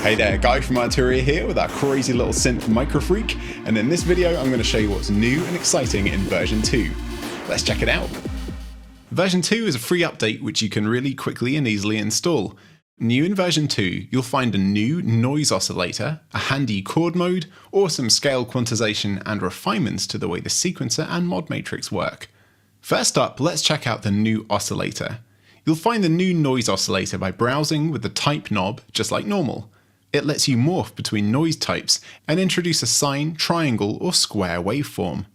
Hey there, Guy from Arturia here with our crazy little synth MicroFreak, and in this video I'm going to show you what's new and exciting in version 2. Let's check it out. Version 2 is a free update which you can really quickly and easily install. New in version 2, you'll find a new noise oscillator, a handy chord mode, awesome scale quantization and refinements to the way the sequencer and mod matrix work. First up, let's check out the new oscillator. You'll find the new noise oscillator by browsing with the type knob just like normal. It lets you morph between noise types and introduce a sine, triangle or square waveform.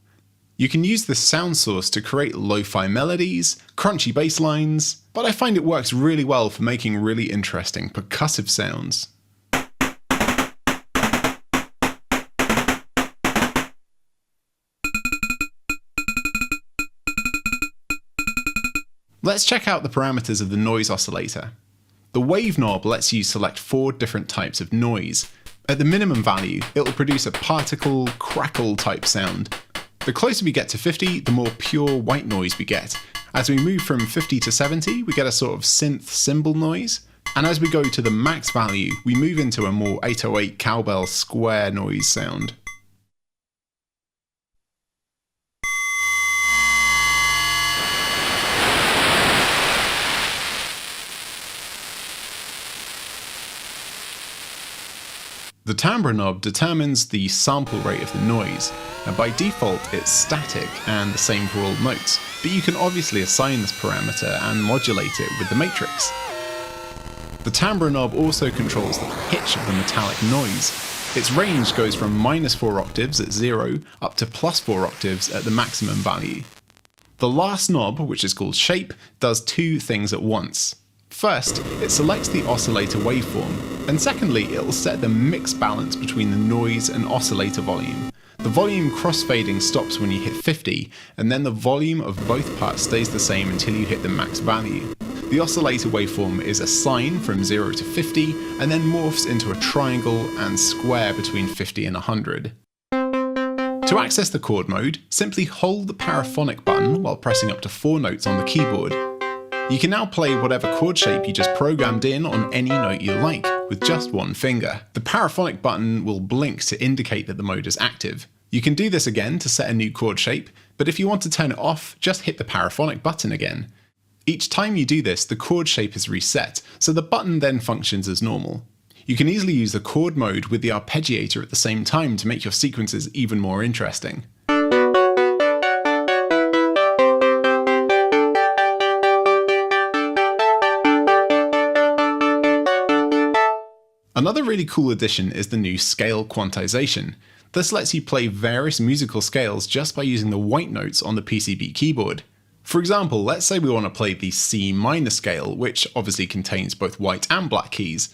You can use this sound source to create lo-fi melodies, crunchy bass lines, but I find it works really well for making really interesting percussive sounds. Let's check out the parameters of the noise oscillator. The wave knob lets you select 4 different types of noise. At the minimum value, it will produce a particle, crackle type sound. The closer we get to 50, the more pure white noise we get. As we move from 50 to 70, we get a sort of synth cymbal noise. And as we go to the max value, we move into a more 808 cowbell square noise sound. The timbre knob determines the sample rate of the noise, and by default it's static and the same for all notes, but you can obviously assign this parameter and modulate it with the matrix. The timbre knob also controls the pitch of the metallic noise. Its range goes from -4 octaves at 0 up to +4 octaves at the maximum value. The last knob, which is called shape, does 2 things at once. First, it selects the oscillator waveform, and secondly, it will set the mix balance between the noise and oscillator volume. The volume crossfading stops when you hit 50, and then the volume of both parts stays the same until you hit the max value. The oscillator waveform is a sine from 0 to 50, and then morphs into a triangle and square between 50 and 100. To access the chord mode, simply hold the paraphonic button while pressing up to 4 notes on the keyboard. You can now play whatever chord shape you just programmed in on any note you like, with just 1 finger. The paraphonic button will blink to indicate that the mode is active. You can do this again to set a new chord shape, but if you want to turn it off, just hit the paraphonic button again. Each time you do this, the chord shape is reset, so the button then functions as normal. You can easily use the chord mode with the arpeggiator at the same time to make your sequences even more interesting. Another really cool addition is the new scale quantization. This lets you play various musical scales just by using the white notes on the PCB keyboard. For example, let's say we want to play the C minor scale, which obviously contains both white and black keys.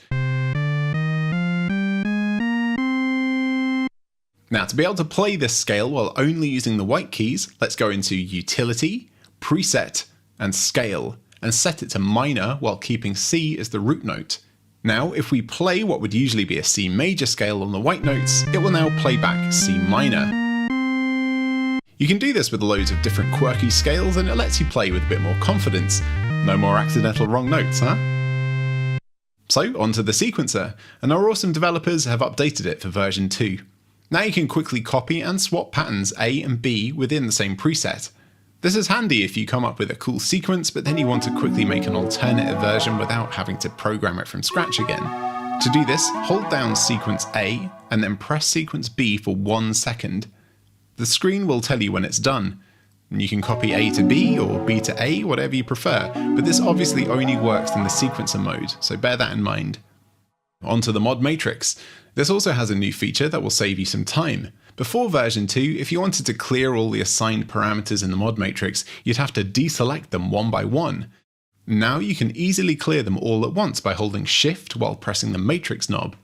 Now, to be able to play this scale while only using the white keys, let's go into Utility, Preset, and Scale, and set it to minor while keeping C as the root note. Now, if we play what would usually be a C major scale on the white notes, it will now play back C minor. You can do this with loads of different quirky scales, and it lets you play with a bit more confidence. No more accidental wrong notes, huh? So, onto the sequencer, and our awesome developers have updated it for version 2. Now you can quickly copy and swap patterns A and B within the same preset. This is handy if you come up with a cool sequence, but then you want to quickly make an alternative version without having to program it from scratch again. To do this, hold down sequence A and then press sequence B for 1 second. The screen will tell you when it's done. You can copy A to B or B to A, whatever you prefer, but this obviously only works in the sequencer mode, so bear that in mind. Onto the mod matrix. This also has a new feature that will save you some time. Before version 2, if you wanted to clear all the assigned parameters in the mod matrix, you'd have to deselect them one by one. Now you can easily clear them all at once by holding Shift while pressing the matrix knob.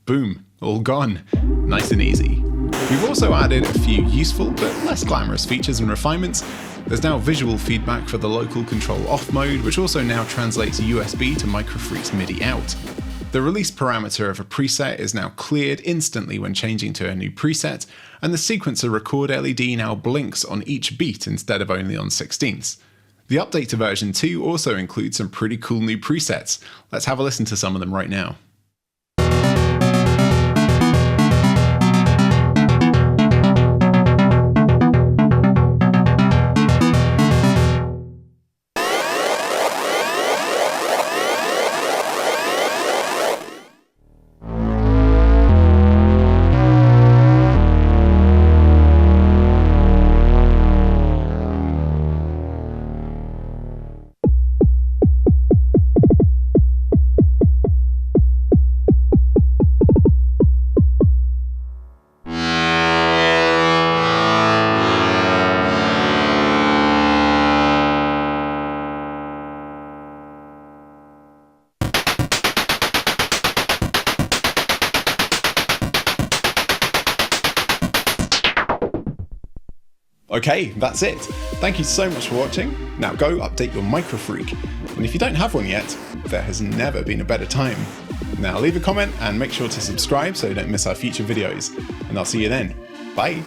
Boom, all gone. Nice and easy. We've also added a few useful but less glamorous features and refinements. There's now visual feedback for the local control off mode, which also now translates USB to MicroFreak's MIDI out. The release parameter of a preset is now cleared instantly when changing to a new preset, and the sequencer record LED now blinks on each beat instead of only on 16ths. The update to version 2 also includes some pretty cool new presets. Let's have a listen to some of them right now. Okay, that's it. Thank you so much for watching. Now go update your MicroFreak. And if you don't have one yet, there has never been a better time. Now leave a comment and make sure to subscribe so you don't miss our future videos. And I'll see you then. Bye.